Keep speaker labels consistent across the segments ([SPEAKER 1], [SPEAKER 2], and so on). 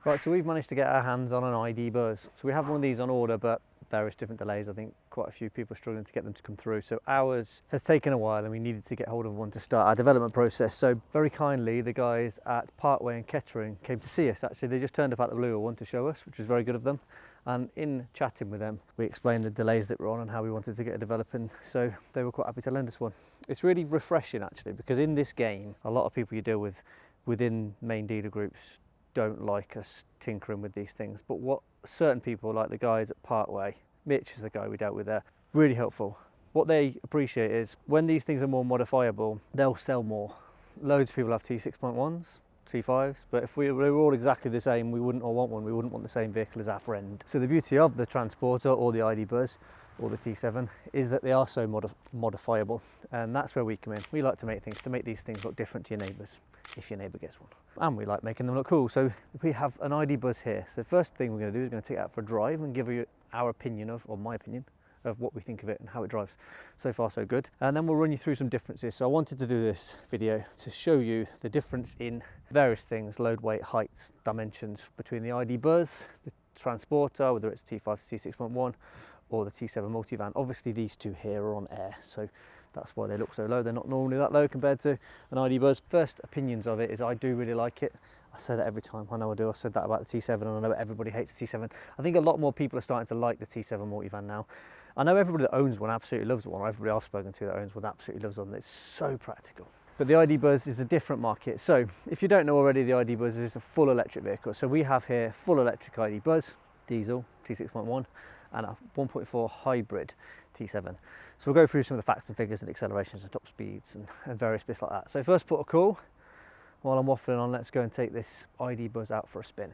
[SPEAKER 1] Right, so we've managed to get our hands on an ID-Buzz. So we have one of these on order, but various different delays. I think quite a few people are struggling to get them to come through. So ours has taken a while and we needed to get hold of one to start our development process. So very kindly, the guys at Parkway and Kettering came to see us. Actually, they just turned up out the blue one to show us, which was very good of them. And in chatting with them, we explained the delays that were on and how we wanted to get it developing. So they were quite happy to lend us one. It's really refreshing actually, because in this game, a lot of people you deal with within main dealer groups don't like us tinkering with these things. But what certain people, like the guys at Parkway, Mitch is the guy we dealt with there, really helpful. What they appreciate is when these things are more modifiable, they'll sell more. Loads of people have T6.1s, T5s, but if we were all exactly the same, we wouldn't all want one. We wouldn't want the same vehicle as our friend. So the beauty of the Transporter or the ID-Buzz or the T7 is that they are so modifiable, and that's where we come in. We like to make these things look different to your neighbours, if your neighbour gets one. And we like making them look cool. So we have an ID-Buzz here. So first thing we're going to do is going to take it out for a drive and give you our opinion of, or my opinion, of what we think of it and how it drives. So far so good. And then we'll run you through some differences. So I wanted to do this video to show you the difference in various things, load, weight, heights, dimensions between the ID-Buzz, the Transporter, whether it's T5 to T6.1 or the T7 Multivan. Obviously these two here are on air, so that's why they look so low. They're not normally that low compared to an ID-Buzz. First opinions of it is I do really like it. I say that every time, I know I do. I said that about the T7 and I know everybody hates the T7. I think a lot more people are starting to like the T7 Multivan now. I know everybody that owns one absolutely loves one. Everybody I've spoken to that owns one absolutely loves one. It's so practical. But the ID-Buzz is a different market. So if you don't know already, the ID-Buzz is a full electric vehicle. So we have here full electric ID-Buzz, diesel, T6.1, and a 1.4 hybrid T7. So we'll go through some of the facts and figures and accelerations and top speeds and various bits like that. So first port of call, while I'm waffling on, let's go and take this ID-Buzz out for a spin.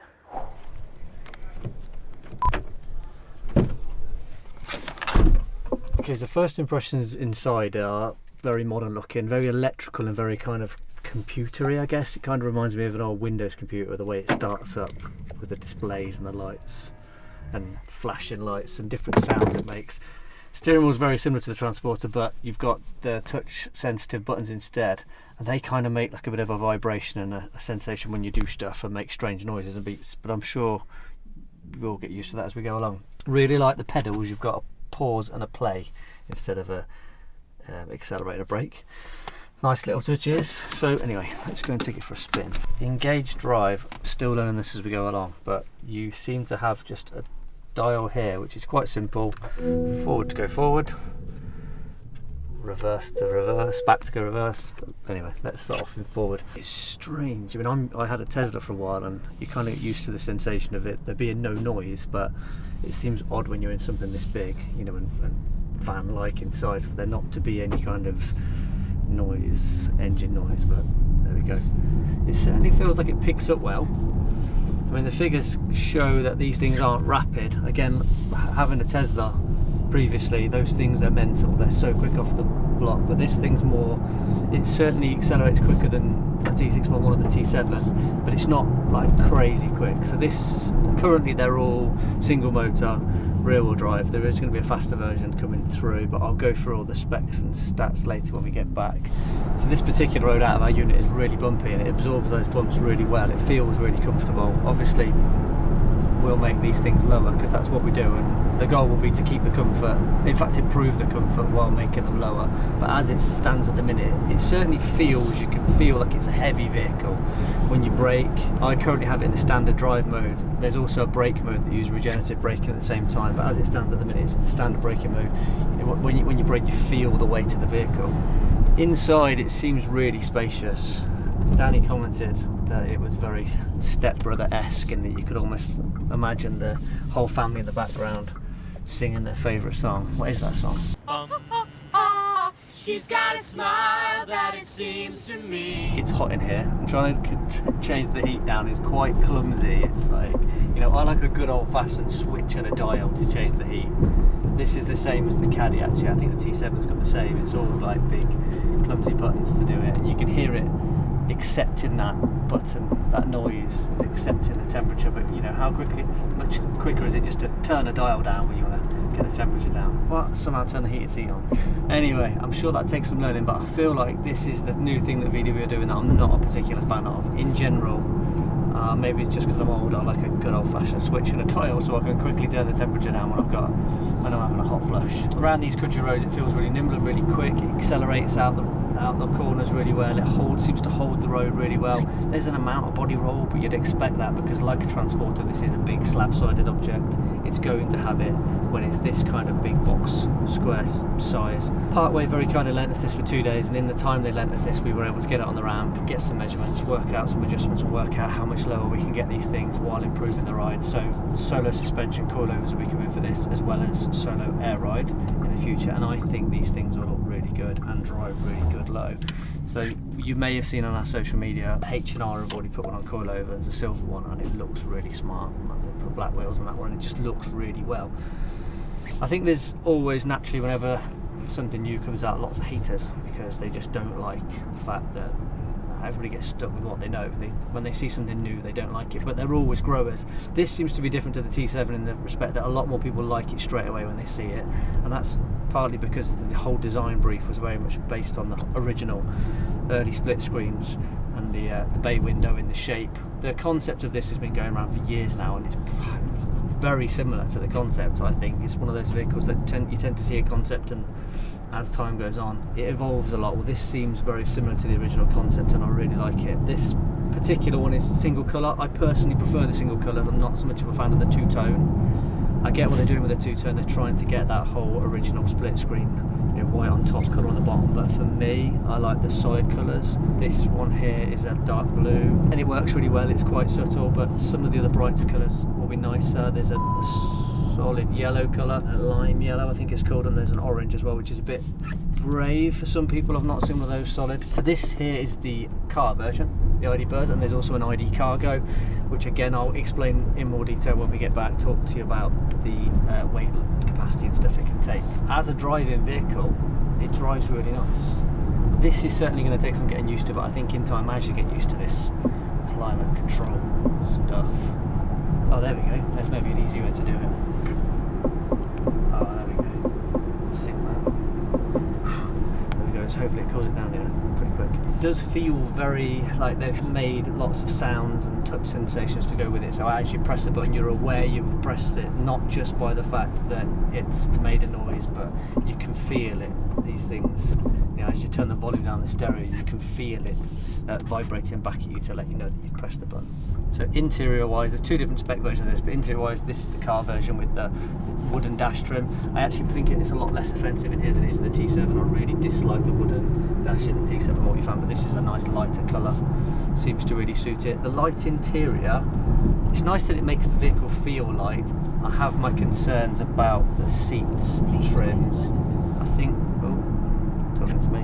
[SPEAKER 1] Okay, so first impressions inside are very modern looking, very electrical and very kind of computery, I guess. It kind of reminds me of an old Windows computer, the way it starts up with the displays and the lights and flashing lights and different sounds it makes. Steering wheel is very similar to the Transporter, but you've got the touch sensitive buttons instead, and they kind of make like a bit of a vibration and a sensation when you do stuff and make strange noises and beeps, but I'm sure we'll get used to that as we go along. Really like the pedals. You've got a pause and a play instead of a accelerate and a brake. Nice little touches. So anyway, let's go and take it for a spin. Engage drive, still learning this as we go along, but you seem to have just a dial here which is quite simple. Forward to go forward, reverse to reverse, back to go reverse. But anyway, let's start off in forward. It's strange. I mean, I had a Tesla for a while and you kind of get used to the sensation of it there being no noise, but it seems odd when you're in something this big, you know, and van-like in size, for there not to be any kind of noise, engine noise. But there we go. It certainly feels like it picks up well. I mean, the figures show that these things aren't rapid. Again, having a Tesla previously, those things are mental. They're so quick off the block, but this thing's more, it certainly accelerates quicker than the T6.1 or the T7, but it's not like crazy quick. So this, currently they're all single motor, rear wheel drive. There is going to be a faster version coming through, but I'll go through all the specs and stats later when we get back. So this particular road out of our unit is really bumpy and it absorbs those bumps really well. It feels really comfortable. Obviously we'll make these things lower because that's what we do, and the goal will be to keep the comfort, in fact improve the comfort while making them lower. But as it stands at the minute, it certainly feels, you can feel like it's a heavy vehicle when you brake. I currently have it in the standard drive mode. There's also a brake mode that uses regenerative braking at the same time, but as it stands at the minute, it's the standard braking mode. When you brake, you feel the weight of the vehicle. Inside it seems really spacious. Danny commented that it was very stepbrother-esque and that you could almost imagine the whole family in the background singing their favourite song. What is that song? She's got a smile that it seems to me. It's hot in here, and trying to change the heat down is quite clumsy. It's like, you know, I like a good old-fashioned switch and a dial to change the heat. This is the same as the Caddy actually. I think the T7's got the same. It's all like big clumsy buttons to do it, and you can hear it accepting that button, that noise is accepting the temperature. But you know, much quicker is it just to turn a dial down when you want to get the temperature down, but somehow turn the heated seat on. Anyway, I'm sure that takes some learning, but I feel like this is the new thing that VW are doing that I'm not a particular fan of. In general, Maybe it's just because I'm old. I like a good old-fashioned switch and a dial, so I can quickly turn the temperature down when I'm having a hot flush. Around these country roads, it feels really nimble and really quick. It accelerates out the corners really well. It seems to hold the road really well. There's an amount of body roll, but you'd expect that because, like a Transporter, this is a big slab-sided object. It's going to have it when it's this kind of big box square size. Parkway very kindly lent us this for 2 days, and in the time they lent us this, we were able to get it on the ramp, get some measurements, work out some adjustments, and work out how much lower we can get these things while improving the ride. So Solow suspension coilovers will be coming for this, as well as Solow air ride in the future, and I think these things will look really good and drive really good low. So you may have seen on our social media, H&R have already put one on coilovers, a silver one, and it looks really smart. They put black wheels on that one and it just looks really well. I think there's always, naturally, whenever something new comes out, lots of haters because they just don't like the fact that everybody gets stuck with what they know. When they see something new, they don't like it, but they're always growers. This seems to be different to the T7 in the respect that a lot more people like it straight away when they see it, and that's partly because the whole design brief was very much based on the original early split screens and the bay window in the shape. The concept of this has been going around for years now, and it's very similar to the concept. I think it's one of those vehicles that you tend to see a concept, and as time goes on it evolves a lot. Well, this seems very similar to the original concept and I really like it. This particular one is single colour. I personally prefer the single colours. I'm not so much of a fan of the two-tone. I get what they're doing with the two-tone. They're trying to get that whole original split screen, you know, white on top, colour on the bottom, but for me, I like the solid colours. This one here is a dark blue and it works really well. It's quite subtle, but some of the other brighter colours will be nicer. There's a solid yellow colour, a lime yellow I think it's called, and there's an orange as well, which is a bit brave for some people. I've not seen one of those solid. So this here is the car version, the ID-Buzz, and there's also an ID Cargo, which again I'll explain in more detail when we get back, talk to you about the weight capacity and stuff it can take. As a driving vehicle, it drives really nice. This is certainly going to take some getting used to, but I think in time, as you get used to this climate control stuff. Oh, there we go. There's maybe an easier way to do it. Oh, there we go. Let's see that. There we go. So hopefully it cools it down here pretty quick. It does feel very like they've made lots of sounds and touch sensations to go with it. So as you press the button, you're aware you've pressed it, not just by the fact that it's made a noise, but you can feel it. These things, you know, as you turn the volume down the stereo, you can feel it vibrating back at you to let you know that you've pressed the button. So interior wise, there's two different spec versions of this, but interior wise, this is the car version with the wooden dash trim. I actually think it's a lot less offensive in here than it is in the T7. I really dislike the wooden dash in the T7 Multivan, but this is a nice lighter colour. Seems to really suit it. The light interior, it's nice that it makes the vehicle feel light. I have my concerns about the seats trims. I think, talking to me.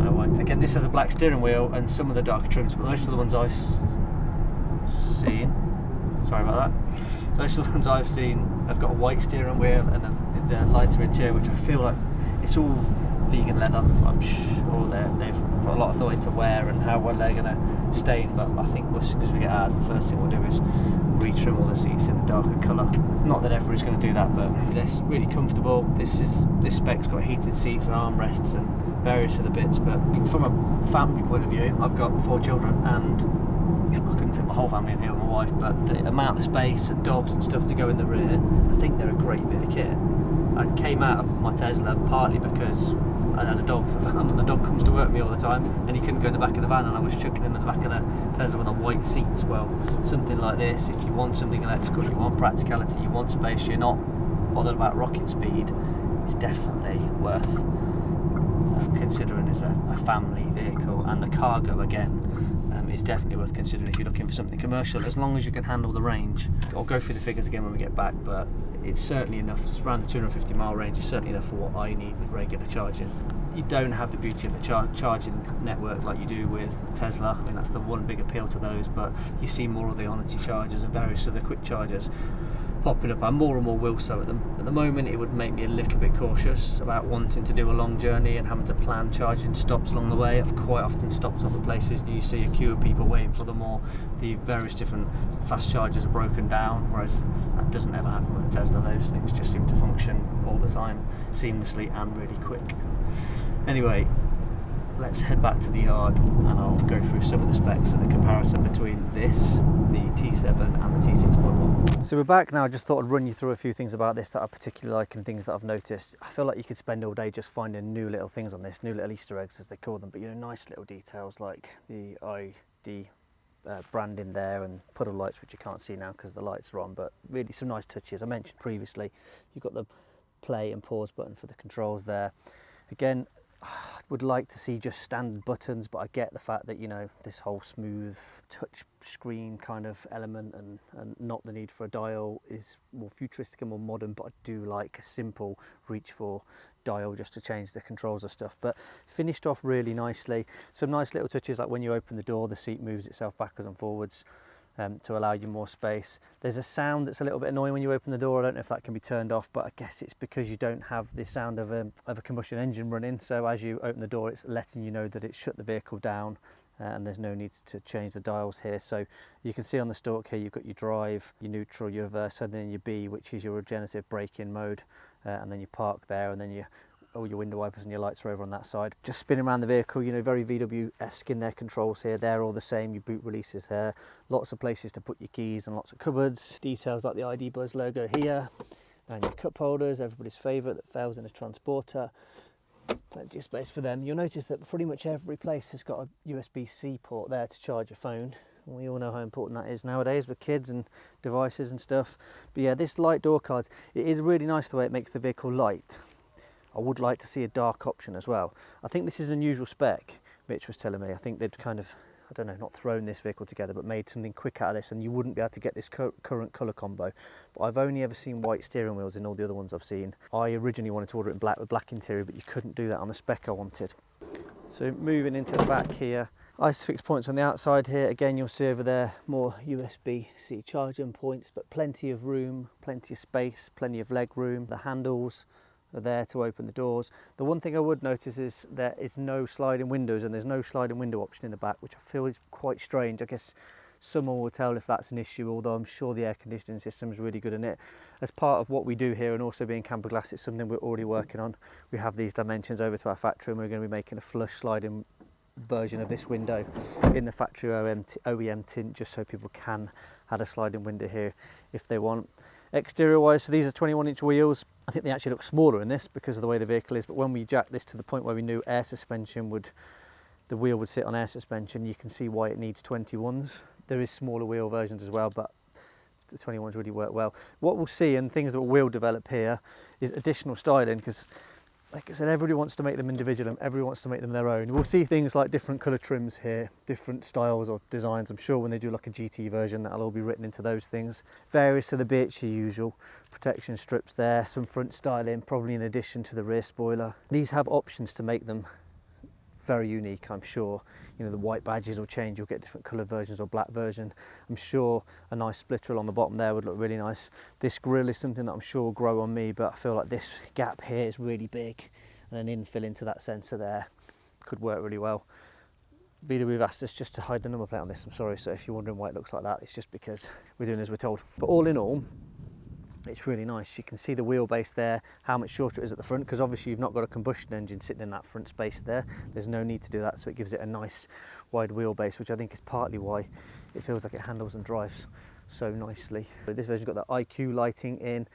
[SPEAKER 1] No way. Again, this has a black steering wheel and some of the darker trims, but most of the ones I've seen, sorry about that, most of the ones I've seen have got a white steering wheel and a lighter interior, which I feel like it's all vegan leather. I'm sure they've put a lot of thought into wear and how well they're going to stain, but I think as soon as we get ours, the first thing we'll do is retrim all the seats in a darker colour. Not that everybody's going to do that, but it's really comfortable. This spec's got heated seats and armrests and various other bits, but from a family point of view, I've got 4 children and I couldn't fit my whole family in here with my wife, but the amount of space and dogs and stuff to go in the rear, I think they're a great bit of kit. I came out of my Tesla partly because I had a dog, and the dog comes to work with me all the time, and he couldn't go in the back of the van, and I was chucking him in the back of the Tesla with the white seats. Well, something like this, if you want something electrical, you want practicality, you want space, you're not bothered about rocket speed, it's definitely worth considering as a family vehicle. And the Cargo again is definitely worth considering if you're looking for something commercial, as long as you can handle the range. I'll go through the figures again when we get back, but it's certainly enough. It's around the 250 mile range is certainly enough for what I need with regular charging. You don't have the beauty of the charging network like you do with Tesla. I mean, that's the one big appeal to those, but you see more of the Onity chargers and various other quick chargers popping up, and more will so at the moment. It would make me a little bit cautious about wanting to do a long journey and having to plan charging stops along the way. I've quite often stopped off at places and you see a queue of people waiting for them, or the various different fast chargers are broken down, whereas that doesn't ever happen with Tesla. Those things just seem to function all the time seamlessly and really quick. Anyway, let's head back to the yard and I'll go through some of the specs and the comparison between this, the T7 and the T6.1. So we're back now. I just thought I'd run you through a few things about this that I particularly like and things that I've noticed. I feel like you could spend all day just finding new little things on this, new little Easter eggs as they call them, but you know, nice little details like the ID branding there and puddle lights, which you can't see now because the lights are on, but really some nice touches. I mentioned previously you've got the play and pause button for the controls there. Again, I would like to see just standard buttons, but I get the fact that, you know, this whole smooth touch screen kind of element and not the need for a dial is more futuristic and more modern, but I do like a simple reach for dial just to change the controls and stuff. But finished off really nicely. Some nice little touches like when you open the door, the seat moves itself backwards and forwards to allow you more space. There's a sound that's a little bit annoying when you open the door. I don't know if that can be turned off, but I guess it's because you don't have the sound of a combustion engine running. So as you open the door, it's letting you know that it's shut the vehicle down and there's no need to change the dials here. So you can see on the stalk here, you've got your drive, your neutral, your reverse, and then your B, which is your regenerative braking mode. And then you park there, and then all your window wipers and your lights are over on that side. Just spinning around the vehicle, you know, very VW-esque in their controls here. They're all the same, your boot releases there. Lots of places to put your keys and lots of cupboards. Details like the ID-Buzz logo here. And your cup holders, everybody's favourite that fails in a Transporter. Plenty of space for them. You'll notice that pretty much every place has got a USB-C port there to charge your phone. We all know how important that is nowadays with kids and devices and stuff. But yeah, this light door cards, it is really nice the way it makes the vehicle light. I would like to see a dark option as well. I think this is an unusual spec, Mitch was telling me. I think they'd kind of, I don't know, not thrown this vehicle together, but made something quick out of this, and you wouldn't be able to get this current colour combo. But I've only ever seen white steering wheels in all the other ones I've seen. I originally wanted to order it in black with black interior, but you couldn't do that on the spec I wanted. So moving into the back here, ISOFIX points on the outside here. Again, you'll see over there more USB-C charging points, but plenty of room, plenty of space, plenty of leg room. The handles are there to open the doors. The one thing I would notice is there is no sliding windows, and there's no sliding window option in the back, which I feel is quite strange. I guess someone will tell if that's an issue, although I'm sure the air conditioning system is really good in it. As part of what we do here, and also being camper glass, it's something we're already working on. We have these dimensions over to our factory, and we're going to be making a flush sliding version of this window in the factory OEM tint, just so people can add a sliding window here if they want. Exterior wise, so these are 21-inch wheels. I think they actually look smaller in this because of the way the vehicle is, but when we jack this to the point where we knew air suspension the wheel would sit on air suspension, you can see why it needs 21s. There is smaller wheel versions as well, but the 21s really work well. What we'll see, and things that we'll develop here, is additional styling, because like I said, everybody wants to make them individual and everyone wants to make them their own. We'll see things like different colour trims here, different styles or designs. I'm sure when they do like a GT version, that'll all be written into those things. Various to the bitch, your usual. Protection strips there, some front styling, probably in addition to the rear spoiler. These have options to make them very unique, I'm sure. You know, the white badges will change, you'll get different colour versions or black version. I'm sure a nice splitter along the bottom there would look really nice. This grille is something that I'm sure will grow on me, but I feel like this gap here is really big, and an infill into that sensor there could work really well. VW have asked us just to hide the number plate on this, I'm sorry, so if you're wondering why it looks like that, it's just because we're doing as we're told. But all in all, it's really nice. You can see the wheelbase there, how much shorter it is at the front, because obviously you've not got a combustion engine sitting in that front space there. There's no need to do that, so it gives it a nice wide wheelbase, which I think is partly why it feels like it handles and drives so nicely. But this version's got the IQ lighting in.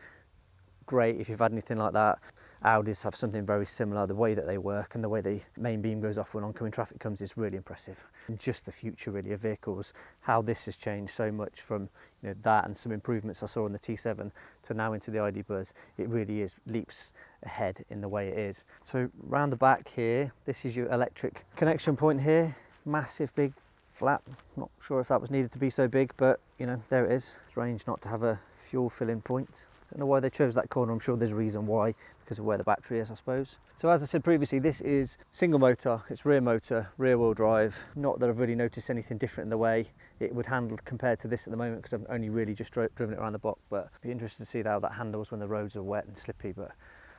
[SPEAKER 1] Great if you've had anything like that. Audis have something very similar. The way that they work and the way the main beam goes off when oncoming traffic comes is really impressive. And just the future really of vehicles, how this has changed so much from, you know, that and some improvements I saw on the T7 to now into the ID-Buzz. It really is leaps ahead in the way it is. So round the back here, this is your electric connection point here. Massive big flap. Not sure if that was needed to be so big, but you know, there it is. Strange not to have a fuel filling point. Don't know why they chose that corner. I'm sure there's a reason why, because of where the battery is, I suppose. So as I said previously, this is single motor, it's rear motor, rear wheel drive. Not that I've really noticed anything different in the way it would handle compared to this at the moment, because I've only really just driven it around the block, but I'd be interested to see how that handles when the roads are wet and slippy. But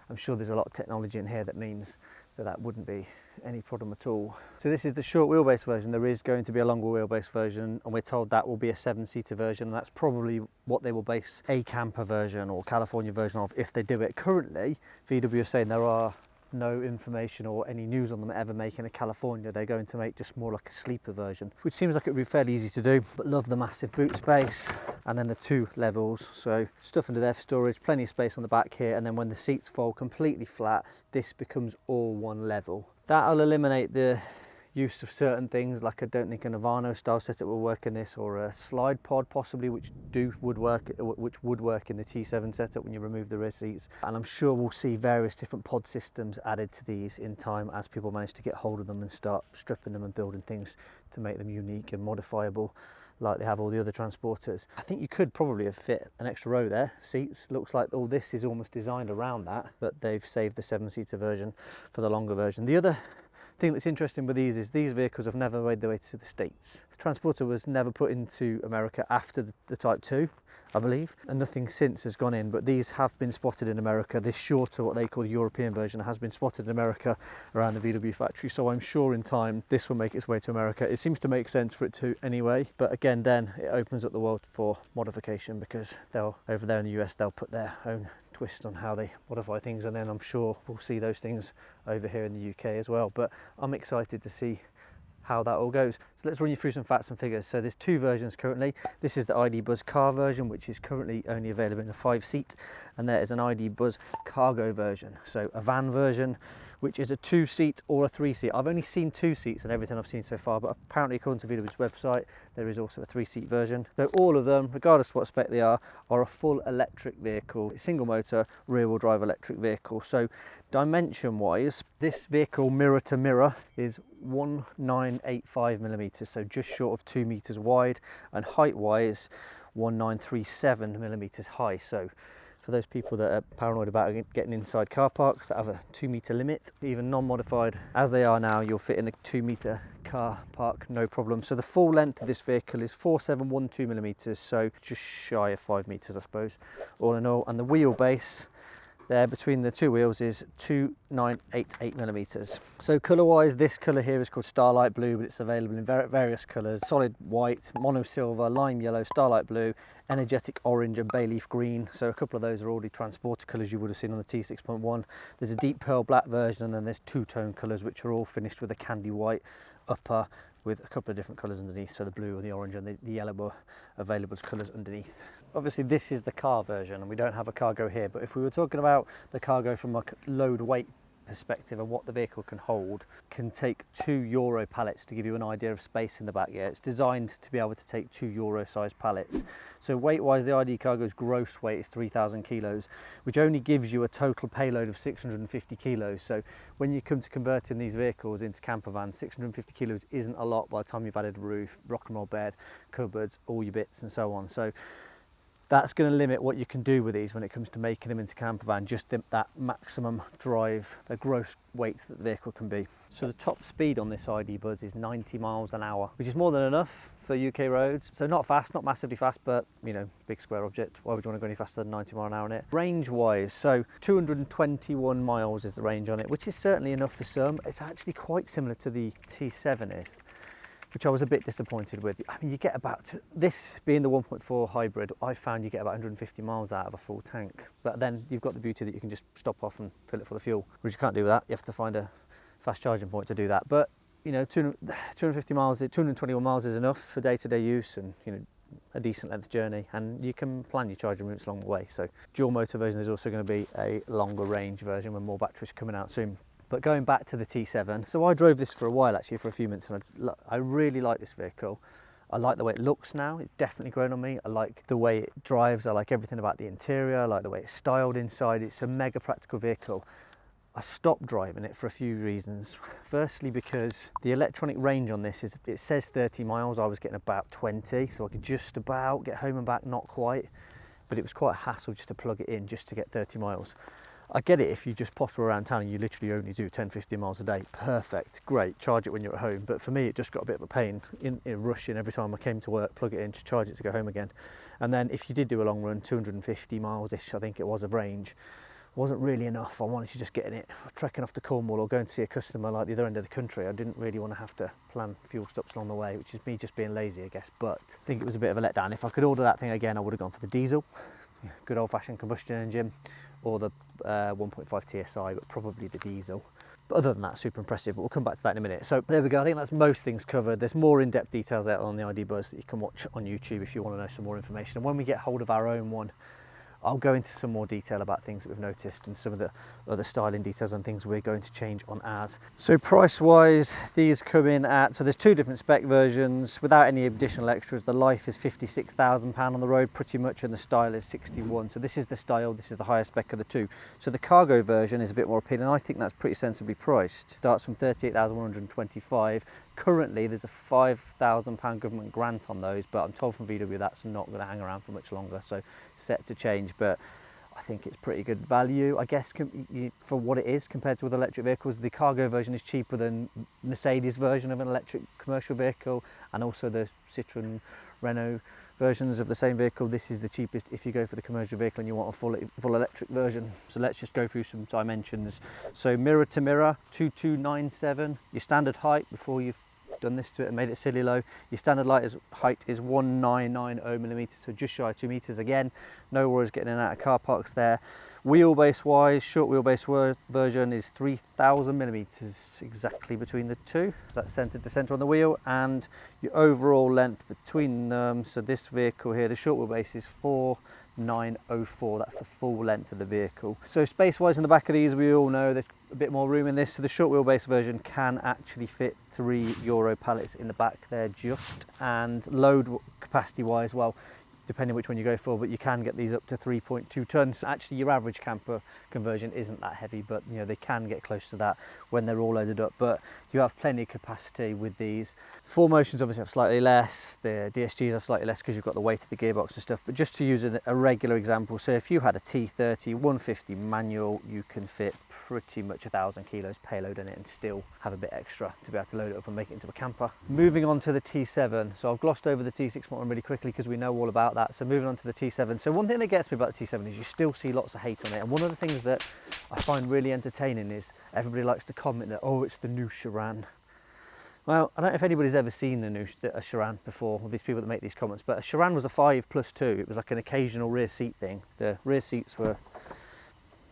[SPEAKER 1] I'm sure there's a lot of technology in here that means that that wouldn't be any problem at all. So this is the short wheelbase version. There is going to be a longer wheelbase version, and we're told that will be a 7-seater version. That's probably what they will base a camper version or California version of if they do it. Currently, VW are saying there are no information or any news on them ever making a California. They're going to make just more like a sleeper version, which seems like it would be fairly easy to do, but love the massive boot space and then the 2 levels. So stuff under there for storage, plenty of space on the back here, and then when the seats fold completely flat, this becomes all one level. That'll eliminate the use of certain things, like I don't think a Nirvana style setup will work in this, or a slide pod possibly, which would work in the T7 setup when you remove the rear seats. And I'm sure we'll see various different pod systems added to these in time as people manage to get hold of them and start stripping them and building things to make them unique and modifiable, like they have all the other Transporters. I think you could probably have fit an extra row there, seats. Looks like all this is almost designed around that, but they've saved the 7-seater version for the longer version. The other thing that's interesting with these is these vehicles have never made their way to the States. Transporter was never put into America after the Type 2, I believe, and nothing since has gone in, but these have been spotted in America. This shorter, what they call the European version, has been spotted in America around the VW factory, so I'm sure in time this will make its way to America. It seems to make sense for it to anyway, but again then it opens up the world for modification, because they'll, over there in the US, they'll put their own twist on how they modify things, and then I'm sure we'll see those things over here in the UK as well. But I'm excited to see how that all goes. So let's run you through some facts and figures. So there's 2 versions currently. This is the ID-Buzz car version, which is currently only available in a 5-seat, and there is an ID-Buzz cargo version, so a van version, which is a 2-seat or a 3-seat. I've only seen 2 seats in everything I've seen so far, but apparently according to VW's website there is also a 3-seat version. So all of them, regardless of what spec they are a full electric vehicle, single motor rear-wheel drive electric vehicle. So dimension wise, this vehicle mirror to mirror is 1985 millimeters, so just short of 2 meters wide, and height wise 1937 millimeters high. So for those people that are paranoid about getting inside car parks that have a 2-meter limit, even non-modified as they are now, you'll fit in a 2-meter car park no problem. So the full length of this vehicle is 4712 millimeters, so just shy of 5 meters I suppose, all in all, and the wheelbase there between the 2 wheels is 2988 millimeters. So colour wise, this colour here is called Starlight Blue, but it's available in various colours: solid white, mono silver, lime yellow, Starlight Blue, energetic orange and bay leaf green. So a couple of those are already Transporter colours you would have seen on the T6.1. There's a deep pearl black version, and then there's 2-tone colours which are all finished with a candy white upper with a couple of different colours underneath, so the blue and the orange and the yellow were available as colours underneath. Obviously this is the car version and we don't have a cargo here, but if we were talking about the cargo from a load weight perspective and what the vehicle can hold, can take 2 Euro pallets to give you an idea of space in the back. Yeah, it's designed to be able to take 2 Euro sized pallets. So weight wise, the ID cargo's gross weight is 3,000 kilos, which only gives you a total payload of 650 kilos. So when you come to converting these vehicles into camper vans, 650 kilos isn't a lot by the time you've added a roof, rock and roll bed, cupboards, all your bits and so on. So that's going to limit what you can do with these when it comes to making them into camper van, just that maximum drive, the gross weight that the vehicle can be. So the top speed on this ID-Buzz is 90 miles an hour, which is more than enough for UK roads. So not fast, not massively fast, but you know, big square object. Why would you want to go any faster than 90 miles an hour on it? Range wise, so 221 miles is the range on it, which is certainly enough for some. It's actually quite similar to the T7 is, which I was a bit disappointed with. I mean, you get about, this being the 1.4 hybrid, I found you get about 150 miles out of a full tank. But then you've got the beauty that you can just stop off and fill it full of fuel, which you can't do with that. You have to find a fast charging point to do that. But, you know, 250 miles, 221 miles is enough for day-to-day use and, you know, a decent length journey, and you can plan your charging routes along the way. So dual motor version is also going to be a longer range version with more batteries coming out soon. But going back to the T7, so I drove this for a while actually, for a few minutes, and I really like this vehicle. I like the way it looks now, it's definitely grown on me. I like the way it drives, I like everything about the interior, I like the way it's styled inside. It's a mega practical vehicle. I stopped driving it for a few reasons. Firstly, because the electronic range on this is, it says 30 miles, I was getting about 20, so I could just about get home and back, not quite, but it was quite a hassle just to plug it in just to get 30 miles. I get it if you just potter around town and you literally only do 10-15 miles a day, perfect, great, charge it when you're at home. But for me, it just got a bit of a pain in rushing every time I came to work, plug it in, just charge it to go home again. And then if you did do a long run, 250 miles-ish, I think it was, of range, wasn't really enough. I wanted to just get in it, trekking off to Cornwall or going to see a customer like the other end of the country. I didn't really want to have to plan fuel stops along the way, which is me just being lazy, I guess. But I think it was a bit of a letdown. If I could order that thing again, I would have gone for the diesel, good old-fashioned combustion engine, or the 1.5 TSI, but probably the diesel. But other than that, super impressive, but we'll come back to that in a minute. So there we go, I think that's most things covered. There's more in-depth details out on the ID-Buzz that you can watch on YouTube if you want to know some more information. And when we get hold of our own one, I'll go into some more detail about things that we've noticed and some of the other styling details and things we're going to change on ours. So price wise, these come in at, so there's two different spec versions without any additional extras. The life is £56,000 on the road pretty much, and the style is 61. So this is the style, this is the higher spec of the two. So the cargo version is a bit more appealing. I think that's pretty sensibly priced. It starts from 38,125. Currently there's a £5,000 government grant on those, but I'm told from VW that's not going to hang around for much longer, so set to change. But I think it's pretty good value, I guess, for what it is compared to other electric vehicles. The cargo version is cheaper than Mercedes version of an electric commercial vehicle, and also the Citroën, Renault versions of the same vehicle. This is the cheapest if you go for the commercial vehicle and you want a full electric version. So let's just go through some dimensions. So mirror to mirror, 2297. Your standard height, before you've done this to it and made it silly low, your standard height is 1990 millimeters, so just shy of 2 meters. Again, no worries getting in and out of car parks there. Wheelbase wise, short wheelbase version is 3000 millimeters exactly between the two. So that's center to center on the wheel, and your overall length between them. So this vehicle here, the short wheelbase is 4904. That's the full length of the vehicle. So space wise in the back of these, we all know there's a bit more room in this. So the short wheelbase version can actually fit 3 Euro pallets in the back there just, and load capacity wise, well, depending which one you go for, but you can get these up to 3.2 tons. Actually, your average camper conversion isn't that heavy, but you know, they can get close to that when they're all loaded up, but you have plenty of capacity with these. 4Motions obviously have slightly less, the DSGs have slightly less because you've got the weight of the gearbox and stuff, but just to use a regular example, so if you had a T30 150 manual, you can fit pretty much 1,000 kilos payload in it and still have a bit extra to be able to load it up and make it into a camper. Moving on to the T7, so I've glossed over the T6.1 really quickly because we know all about that. So moving on to the T7. So one thing that gets me about the T7 is you still see lots of hate on it. And one of the things that I find really entertaining is everybody likes to comment that, oh, it's the new Charan. Well, I don't know if anybody's ever seen a Charan before, or these people that make these comments, but a Charan was a 5+2. It was like an occasional rear seat thing. The rear seats were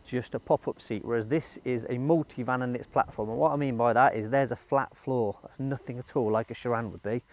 [SPEAKER 1] just a pop-up seat, whereas this is a multivan in its platform. And what I mean by that is there's a flat floor. That's nothing at all like a Charan would be.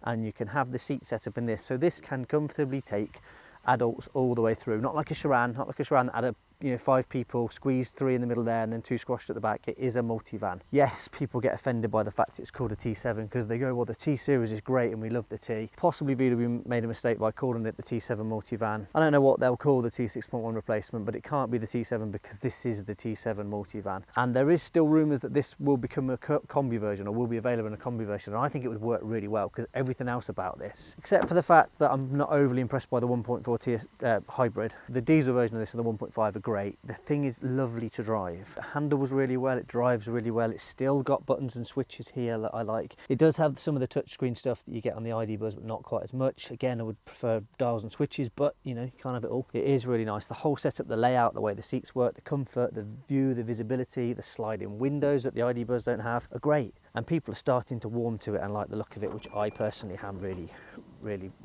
[SPEAKER 1] And you can have the seat set up in this, so this can comfortably take adults all the way through. Not like a Charan that had 5 people, squeezed 3 in the middle there and then 2 squashed at the back. It is a multivan. Yes, people get offended by the fact it's called a T7 because they go, well, the T series is great and we love the T. Possibly VW made a mistake by calling it the T7 Multivan. I don't know what they'll call the T6.1 replacement, but it can't be the T7 because this is the T7 Multivan. And there is still rumours that this will become a combi version, or will be available in a combi version, and I think it would work really well because everything else about this, except for the fact that I'm not overly impressed by the 1.4 hybrid. The diesel version of this and the 1.5 are great. The thing is lovely to drive. It handles really well, it drives really well. It's still got buttons and switches here that I like. It does have some of the touchscreen stuff that you get on the ID-Buzz, but not quite as much. Again, I would prefer dials and switches, but you know, you can't have it all. It is really nice. The whole setup, the layout, the way the seats work, the comfort, the view, the visibility, the sliding windows that the ID-Buzz don't have are great. And people are starting to warm to it and like the look of it, which I personally am really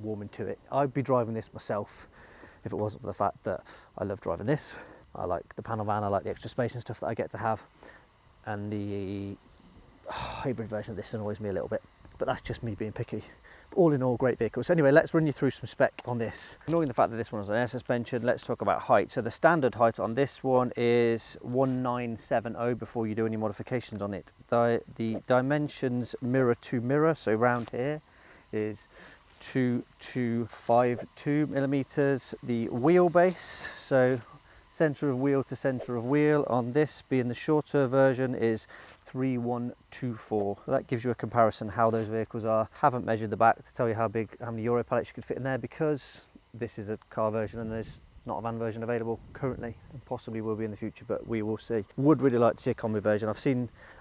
[SPEAKER 1] warming to it. I'd be driving this myself if it wasn't for the fact that I love driving this. I like the panel van, I like the extra space and stuff that I get to have. And the hybrid version of this annoys me a little bit, but that's just me being picky. But all in all, great vehicles. So anyway, let's run you through some spec on this. Ignoring the fact that this one is an air suspension, let's talk about height. So the standard height on this one is 1970 before you do any modifications on it. The dimensions mirror to mirror, so round here is 2252 millimeters. The wheelbase, so centre of wheel to centre of wheel on this, being the shorter version, is 3124. That gives you a comparison how those vehicles are. Haven't measured the back to tell you how many Euro pallets you could fit in there, because this is a car version and there's not a van version available currently, and possibly will be in the future, but we will see. Would really like to see a combi version.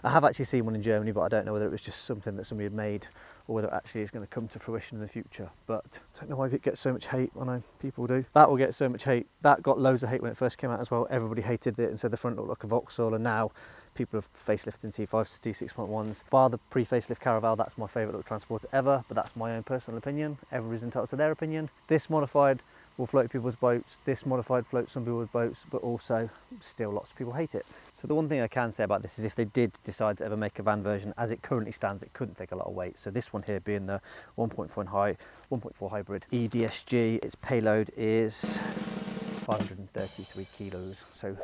[SPEAKER 1] I have actually seen one in Germany, but I don't know whether it was just something that somebody had made or whether it actually is going to come to fruition in the future. But I don't know why it gets so much hate. I know people do. That will get so much hate. That got loads of hate when it first came out as well. Everybody hated it and said the front looked like a Vauxhall, and now people are facelifting T5s to T6.1s. Bar the pre-facelift Caravelle, that's my favourite little transporter ever, but that's my own personal opinion. Everybody's entitled to their opinion. This modified will float people's boats. This modified floats some people's boats, but also still lots of people hate it. So the one thing I can say about this is if they did decide to ever make a van version, as it currently stands, it couldn't take a lot of weight. So this one here being the 1.4 hybrid EDSG, its payload is 533 kilos, so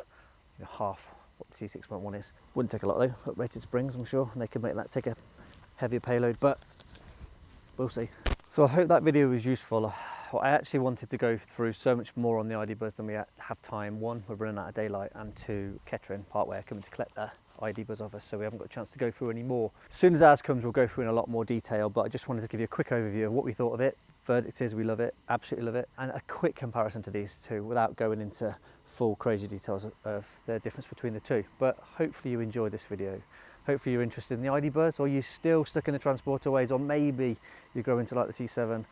[SPEAKER 1] half what the T6.1 is. Wouldn't take a lot though, but rated springs I'm sure, and they could make that take a heavier payload, but we'll see. So I hope that video was useful. I actually wanted to go through so much more on the ID-Buzz than we have time. One, we're running out of daylight, and two, Kettering, Parkway, are coming to collect their ID-Buzz off us, so we haven't got a chance to go through any more. As soon as ours comes, we'll go through in a lot more detail, but I just wanted to give you a quick overview of what we thought of it. Verdict is we love it, absolutely love it, and a quick comparison to these two without going into full crazy details of the difference between the two. But hopefully you enjoyed this video. Hopefully you're interested in the ID-Buzz, or you're still stuck in the Transporter ways, or maybe you're growing to like the T7.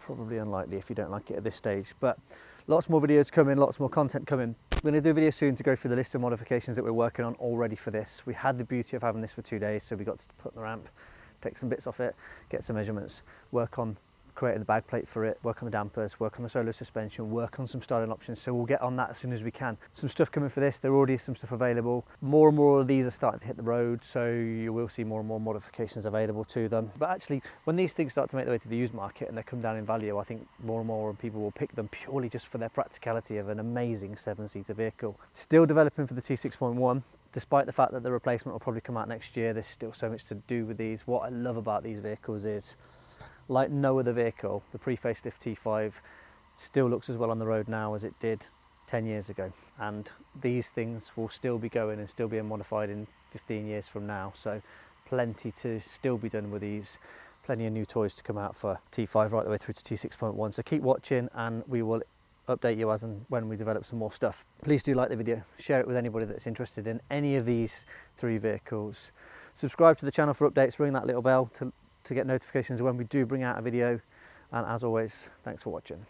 [SPEAKER 1] Probably unlikely if you don't like it at this stage, but lots more videos coming, lots more content coming. We're going to do a video soon to go through the list of modifications that we're working on already for this. We had the beauty of having this for 2 days, so we got to put in the ramp, take some bits off it, get some measurements, work on creating the bag plate for it, work on the dampers, work on the Solow suspension, work on some styling options, so we'll get on that as soon as we can. Some stuff coming for this, there already is some stuff available. More and more of these are starting to hit the road, so you will see more and more modifications available to them. But actually, when these things start to make their way to the used market and they come down in value, I think more and more people will pick them purely just for their practicality of an amazing 7-seater vehicle. Still developing for the T6.1. Despite the fact that the replacement will probably come out next year, there's still so much to do with these. What I love about these vehicles is, like no other vehicle, the pre-facelift T5 still looks as well on the road now as it did 10 years ago. And these things will still be going and still being modified in 15 years from now. So plenty to still be done with these. Plenty of new toys to come out for T5 right the way through to T6.1. So keep watching and we will update you as and when we develop some more stuff. Please do like the video, share it with anybody that's interested in any of these three vehicles. Subscribe to the channel for updates, ring that little bell to get notifications when we do bring out a video, and as always, thanks for watching.